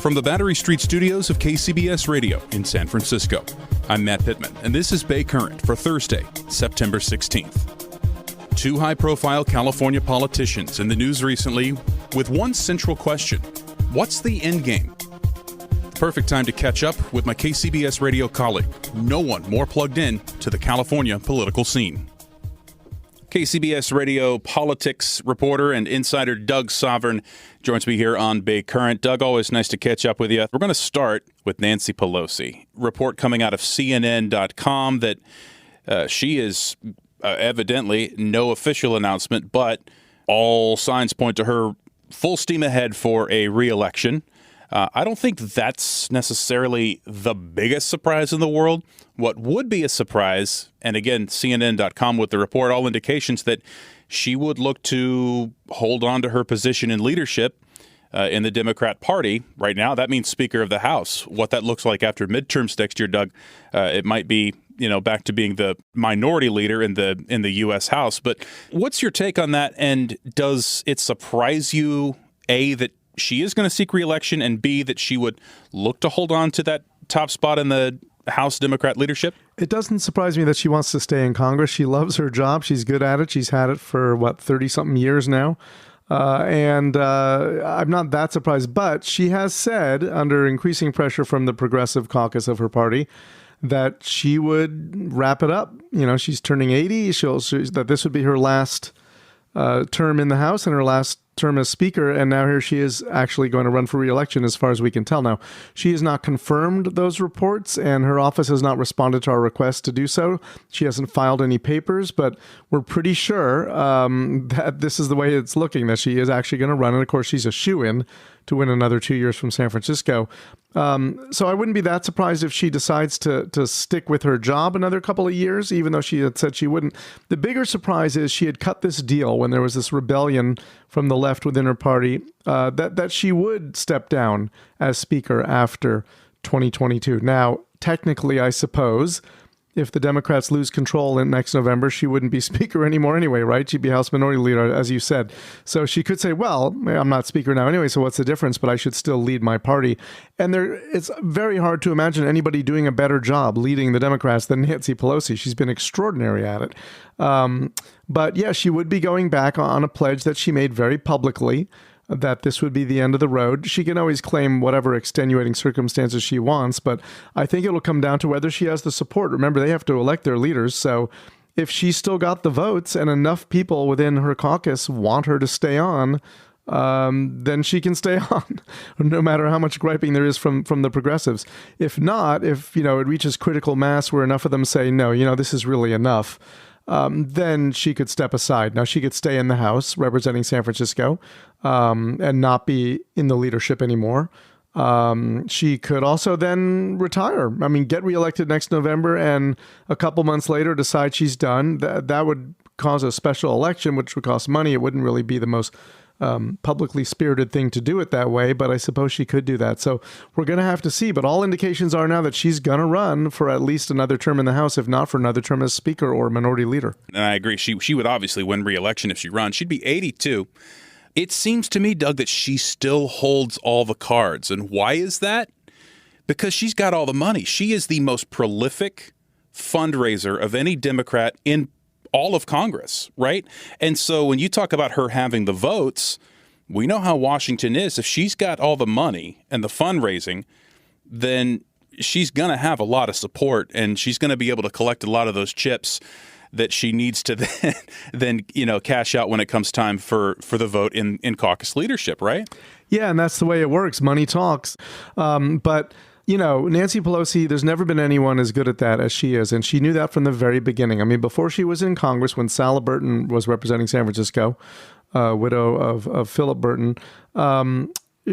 From the Battery Street studios of KCBS Radio in San Francisco, I'm Matt Pitman, and this is Bay Current for Thursday, September 16th. Two high-profile California politicians in the news recently with one central question: what's the endgame? Perfect time to catch up with my KCBS Radio colleague. No one more plugged in to the California political scene. KCBS Radio politics reporter and insider Doug Sovern joins me here on Bay Current. Doug, always nice to catch up with you. We're going to start with Nancy Pelosi. Report coming out of CNN.com that she is evidently no official announcement, but all signs point to her full steam ahead for a re-election. I don't think that's necessarily the biggest surprise in the world. What would be a surprise, and again, CNN.com with the report, all indications that she would look to hold on to her position in leadership in the Democrat Party. Right now, that means Speaker of the House. What that looks like after midterms next year, Doug, it might be back to being the minority leader in the U.S. House. But what's your take on that? And does it surprise you, A, that she is going to seek re-election, and B, that she would look to hold on to that top spot in the House Democrat leadership? It doesn't surprise me that she wants to stay in Congress. She loves her job. She's good at it. She's had it for, 30-something years now. And I'm not that surprised. But she has said, under increasing pressure from the progressive caucus of her party, that she would wrap it up. She's turning 80. That this would be her last term in the House and her last term as Speaker, and now here she is actually going to run for re-election as far as we can tell. Now, she has not confirmed those reports, and her office has not responded to our request to do so. She hasn't filed any papers, but we're pretty sure that this is the way it's looking, that she is actually going to run, and of course she's a shoo-in to win another 2 years from San Francisco. So I wouldn't be that surprised if she decides to stick with her job another couple of years, even though she had said she wouldn't. The bigger surprise is she had cut this deal when there was this rebellion from the left within her party that she would step down as Speaker after 2022. Now, technically, I suppose, if the Democrats lose control in next November, she wouldn't be Speaker anymore anyway, right? She'd be House Minority Leader, as you said. So she could say, well, I'm not Speaker now anyway, so what's the difference? But I should still lead my party. And it's very hard to imagine anybody doing a better job leading the Democrats than Nancy Pelosi. She's been extraordinary at it. But yeah, she would be going back on a pledge that she made very publicly, that this would be the end of the road. She can always claim whatever extenuating circumstances she wants, but I think it'll come down to whether she has the support. Remember, they have to elect their leaders, so if she's still got the votes and enough people within her caucus want her to stay on, then she can stay on, no matter how much griping there is from the progressives. If not, if it reaches critical mass where enough of them say, no, this is really enough, then she could step aside. Now, she could stay in the House representing San Francisco and not be in the leadership anymore. She could also then retire. Get reelected next November and a couple months later decide she's done. That would cause a special election, which would cost money. It wouldn't really be the most publicly spirited thing to do it that way, but I suppose she could do that. So we're going to have to see. But all indications are now that she's going to run for at least another term in the House, if not for another term as Speaker or Minority Leader. And I agree. She would obviously win re-election if she runs. She'd be 82. It seems to me, Doug, that she still holds all the cards. And why is that? Because she's got all the money. She is the most prolific fundraiser of any Democrat in all of Congress, right? And so when you talk about her having the votes, we know how Washington is. If she's got all the money and the fundraising, then she's going to have a lot of support, and she's going to be able to collect a lot of those chips that she needs to then cash out when it comes time for the vote in caucus leadership, right? Yeah, and that's the way it works. Money talks. But Nancy Pelosi, there's never been anyone as good at that as she is. And she knew that from the very beginning. Before she was in Congress, when Sala Burton was representing San Francisco, widow of Philip Burton,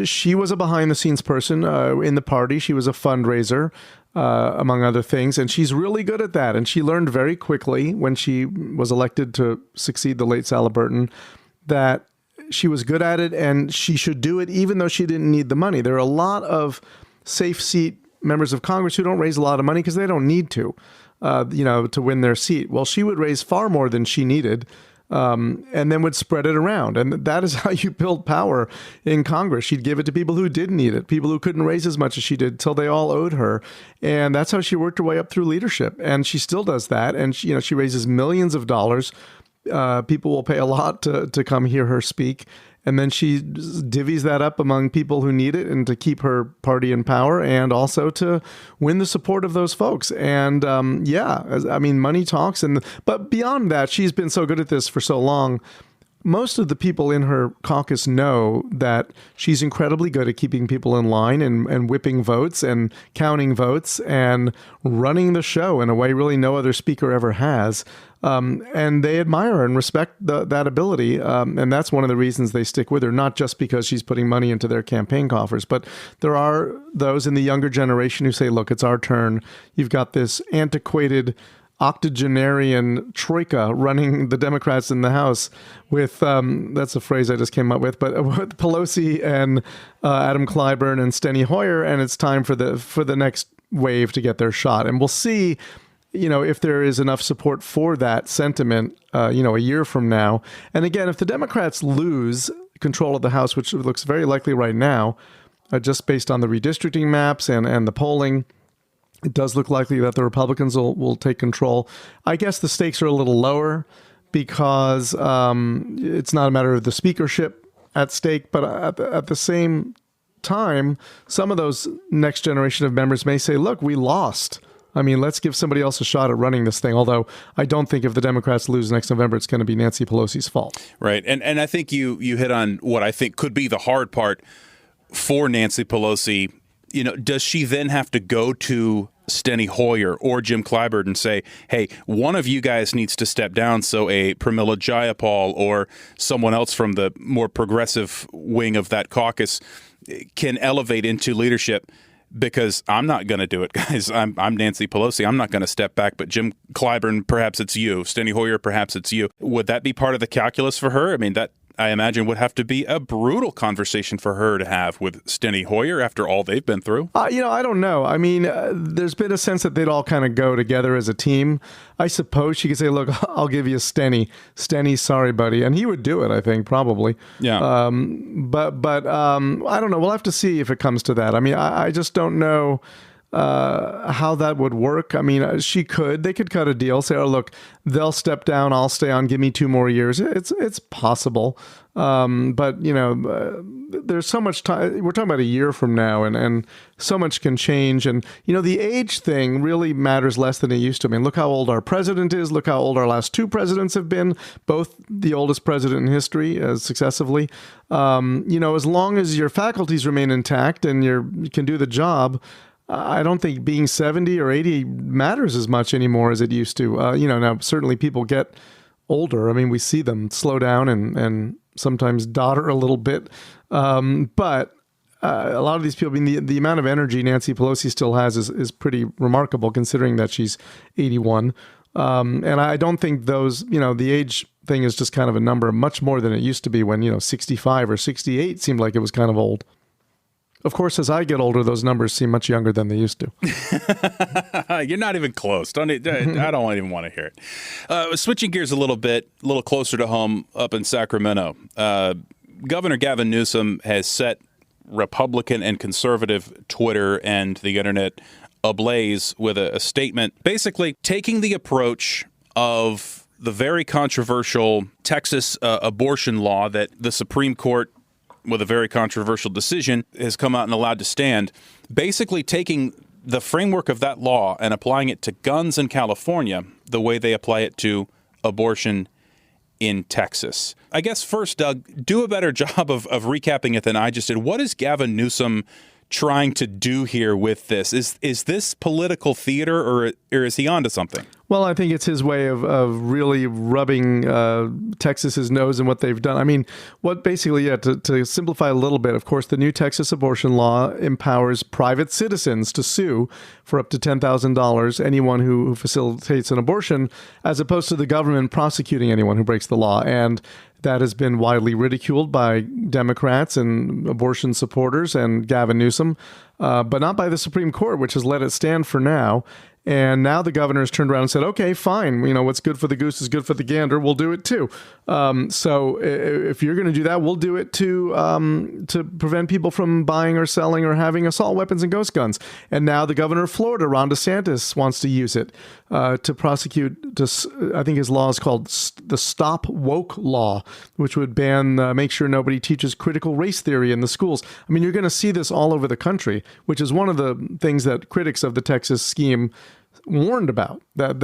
she was a behind-the-scenes person in the party. She was a fundraiser, among other things. And she's really good at that. And she learned very quickly when she was elected to succeed the late Sala Burton that she was good at it and she should do it even though she didn't need the money. There are a lot of safe seat members of Congress who don't raise a lot of money because they don't need to win their seat. Well, she would raise far more than she needed and then would spread it around. And that is how you build power in Congress. She'd give it to people who didn't need it, people who couldn't raise as much as she did, till they all owed her. And that's how she worked her way up through leadership. And she still does that. And she raises millions of dollars. People will pay a lot to come hear her speak. And then she divvies that up among people who need it, and to keep her party in power, and also to win the support of those folks. And money talks. But beyond that, she's been so good at this for so long. Most of the people in her caucus know that she's incredibly good at keeping people in line and whipping votes and counting votes and running the show in a way really no other speaker ever has. And they admire her and respect that ability. And that's one of the reasons they stick with her, not just because she's putting money into their campaign coffers. But there are those in the younger generation who say, look, it's our turn. You've got this antiquated octogenarian troika running the Democrats in the House with, that's a phrase I just came up with, but with Pelosi and Adam Clyburn and Steny Hoyer. And it's time for the next wave to get their shot. And we'll see, if there is enough support for that sentiment, a year from now. And again, if the Democrats lose control of the House, which looks very likely right now, just based on the redistricting maps and the polling, it does look likely that the Republicans will take control. I guess the stakes are a little lower because it's not a matter of the speakership at stake, but at the same time, some of those next generation of members may say, look, we lost. I mean, let's give somebody else a shot at running this thing. Although I don't think if the Democrats lose next November, it's going to be Nancy Pelosi's fault. Right. And I think you hit on what I think could be the hard part for Nancy Pelosi. Does she then have to go to Steny Hoyer or Jim Clyburn and say, hey, one of you guys needs to step down so a Pramila Jayapal or someone else from the more progressive wing of that caucus can elevate into leadership? Because I'm not going to do it, guys. I'm Nancy Pelosi. I'm not going to step back. But Jim Clyburn, perhaps it's you. Steny Hoyer, perhaps it's you. Would that be part of the calculus for her? I mean, that I imagine would have to be a brutal conversation for her to have with Steny Hoyer after all they've been through. I don't know. I mean, there's been a sense that they'd all kind of go together as a team. I suppose she could say, look, I'll give you Steny. Steny, sorry, buddy. And he would do it, I think, probably. Yeah. But I don't know. We'll have to see if it comes to that. I mean, I just don't know how that would work. I mean, they could cut a deal, say, oh, look, they'll step down, I'll stay on, give me 2 more years. It's possible. But, there's so much time. We're talking about a year from now, and so much can change. And, the age thing really matters less than it used to. I mean, look how old our president is. Look how old our last 2 presidents have been, both the oldest president in history successively. As long as your faculties remain intact and you can do the job, I don't think being 70 or 80 matters as much anymore as it used to. Now certainly people get older. I mean, we see them slow down and sometimes dodder a little bit. But a lot of these people, I mean, the amount of energy Nancy Pelosi still has is pretty remarkable considering that she's 81. And I don't think those, the age thing is just kind of a number much more than it used to be when, 65 or 68 seemed like it was kind of old. Of course, as I get older, those numbers seem much younger than they used to. You're not even close. I don't even want to hear it. Switching gears a little bit, a little closer to home up in Sacramento. Governor Gavin Newsom has set Republican and conservative Twitter and the internet ablaze with a statement basically taking the approach of the very controversial Texas abortion law that the Supreme Court, with a very controversial decision, has come out and allowed to stand, basically taking the framework of that law and applying it to guns in California the way they apply it to abortion in Texas. I guess first, Doug, do a better job of recapping it than I just did. What is Gavin Newsom trying to do here with this? Is this political theater or is he onto something? Well, I think it's his way of really rubbing Texas's nose in what they've done. I mean, to simplify a little bit, of course, the new Texas abortion law empowers private citizens to sue for up to $10,000 anyone who facilitates an abortion, as opposed to the government prosecuting anyone who breaks the law. And that has been widely ridiculed by Democrats and abortion supporters and Gavin Newsom. but not by the Supreme Court, which has let it stand for now. And now the governor has turned around and said, okay, fine. What's good for the goose is good for the gander. We'll do it too. So if you're going to do that, we'll do it to prevent people from buying or selling or having assault weapons and ghost guns. And now the governor of Florida, Ron DeSantis, wants to use it to prosecute. I think his law is called the Stop Woke Law, which would make sure nobody teaches critical race theory in the schools. I mean, you're going to see this all over the country, which is one of the things that critics of the Texas scheme warned about, that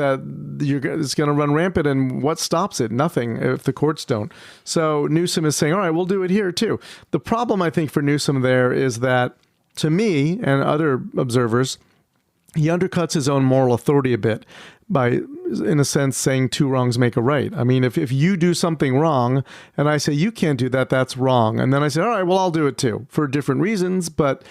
it's going to run rampant, and what stops it? Nothing if the courts don't. So Newsom is saying, all right, we'll do it here too. The problem, I think, for Newsom there is that, to me and other observers, he undercuts his own moral authority a bit by, in a sense, saying two wrongs make a right. I mean, if you do something wrong and I say, you can't do that, that's wrong. And then I say, all right, well, I'll do it too for different reasons, but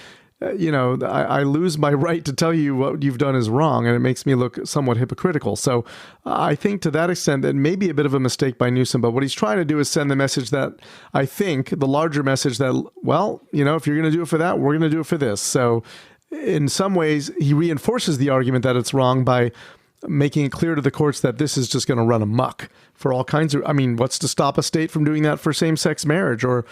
I lose my right to tell you what you've done is wrong, and it makes me look somewhat hypocritical. So I think to that extent that may be a bit of a mistake by Newsom, but what he's trying to do is send the message that, I think, the larger message that, well, if you're going to do it for that, we're going to do it for this. So in some ways, he reinforces the argument that it's wrong by making it clear to the courts that this is just going to run amok for all kinds of, what's to stop a state from doing that for same-sex marriage or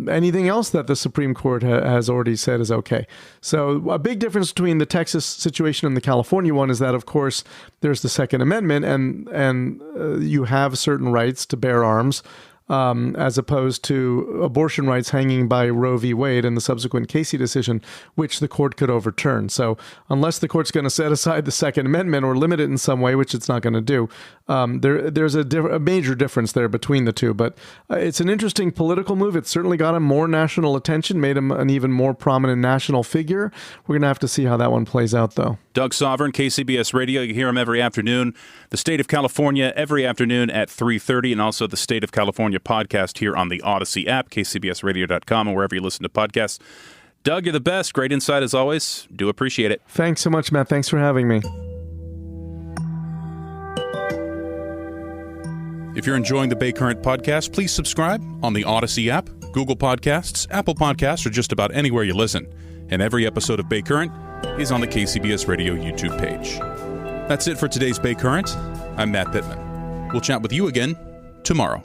anything else that the Supreme Court has already said is okay. So a big difference between the Texas situation and the California one is that, of course, there's the Second Amendment and you have certain rights to bear arms, as opposed to abortion rights hanging by Roe v. Wade and the subsequent Casey decision, which the court could overturn. So unless the court's going to set aside the Second Amendment or limit it in some way, which it's not going to do, there's a major difference there between the two. But it's an interesting political move. It's certainly got him more national attention, made him an even more prominent national figure. We're going to have to see how that one plays out, though. Doug Sovern, KCBS Radio. You hear him every afternoon. The State of California every afternoon at 3:30, and also the State of California podcast here on the Odyssey app, kcbsradio.com, and wherever you listen to podcasts. Doug, you're the best. Great insight as always. Do appreciate it. Thanks so much, Matt. Thanks for having me. If you're enjoying the Bay Current podcast, please subscribe on the Odyssey app, Google Podcasts, Apple Podcasts, or just about anywhere you listen. And every episode of Bay Current is on the KCBS Radio YouTube page. That's it for today's Bay Current. I'm Matt Pitman. We'll chat with you again tomorrow.